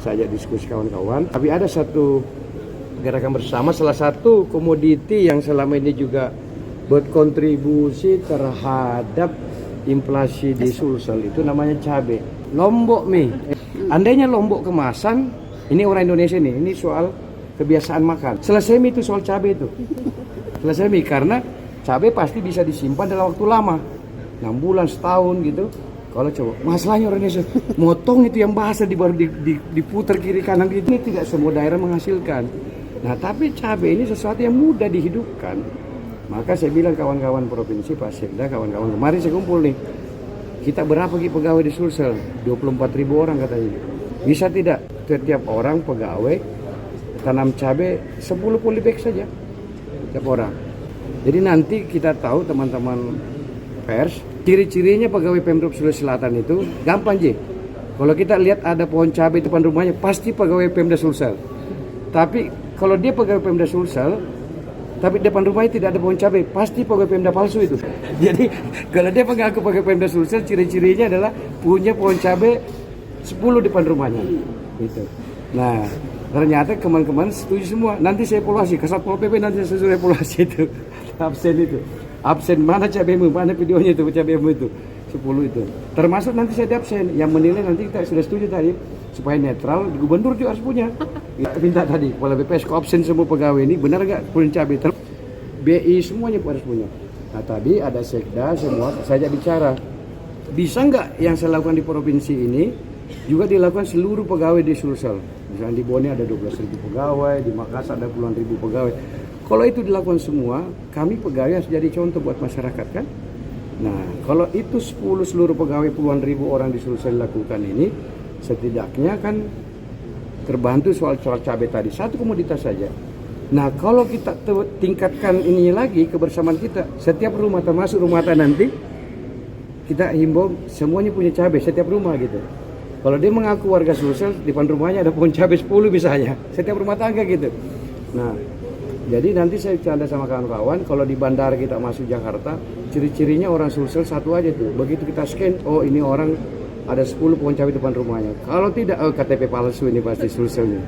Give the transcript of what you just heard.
saya ajak diskusi kawan-kawan. Tapi ada satu gerakan bersama, salah satu komoditi yang selama ini juga berkontribusi terhadap inflasi di Sulsel itu namanya cabai. Lombok mie. Andainya Lombok kemasan, ini orang Indonesia nih, ini soal kebiasaan makan. Selesai mie itu soal cabai itu. Selesai mie karena cabai pasti bisa disimpan dalam waktu lama. 6 bulan, setahun gitu. Kalau coba, masalahnya orang Indonesia, motong itu yang basah baru diputar kiri kanan gitu. Ini tidak semua daerah menghasilkan. Nah, tapi cabai ini sesuatu yang mudah dihidupkan. Maka saya bilang kawan-kawan provinsi, Pak Sekda, kawan-kawan, kemarin saya kumpul nih. Kita berapa pegawai di Sulsel? 24.000 orang katanya. Bisa tidak setiap orang pegawai tanam cabai 10 polybag saja setiap orang. Jadi nanti kita tahu teman-teman pers, ciri-cirinya pegawai Pemprov Sulawesi Selatan itu gampang Ji. Kalau kita lihat ada pohon cabai di depan rumahnya, pasti pegawai Pemda Sulsel. Tapi kalau dia pegawai Pemda Sulsel, tapi di depan rumahnya tidak ada pohon cabai, pasti pegawai Pemda palsu itu. Jadi kalau dia mengaku pegawai Pemda Sulsel, ciri-cirinya adalah punya pohon cabai 10 di depan rumahnya. Gitu. Nah, ternyata kemarin-kemarin setuju semua. Nanti saya evaluasi, ke Satpol PP nanti saya suruh evaluasi itu. Absen itu. Absen mana cabaimu, mana videonya itu cabaimu itu 10 itu. Termasuk nanti saya absen. Yang menilai nanti kita sudah setuju tadi supaya netral, gubernur juga harus punya. Minta tadi kepala BPS absen semua pegawai ini benar nggak punya cabai? BI semuanya harus punya. Nah tadi ada sekda semua saya ajak bicara. Bisa nggak yang saya lakukan di provinsi ini juga dilakukan seluruh pegawai di Sulsel? Misalnya di Bone ada 12.000 pegawai, di Makassar ada puluhan ribu pegawai. Kalau itu dilakukan semua, kami pegawai harus jadi contoh buat masyarakat kan? Nah, kalau itu 10 seluruh pegawai puluhan ribu orang di Sulsel lakukan ini, setidaknya kan terbantu soal cabai tadi, satu komoditas saja. Nah, kalau kita tingkatkan ini lagi, kebersamaan kita, setiap rumah termasuk rumah tangga nanti, kita himbau semuanya punya cabai, setiap rumah gitu. Kalau dia mengaku warga Sulsel, di depan rumahnya ada pohon cabai 10 misalnya, setiap rumah tangga gitu. Nah, jadi nanti saya canda sama kawan-kawan, kalau di bandara kita masuk Jakarta, ciri-cirinya orang Sulsel satu aja tuh. Begitu kita scan, oh ini orang ada 10 pohon cabai depan rumahnya. Kalau tidak, oh KTP palsu ini pasti Sulselnya.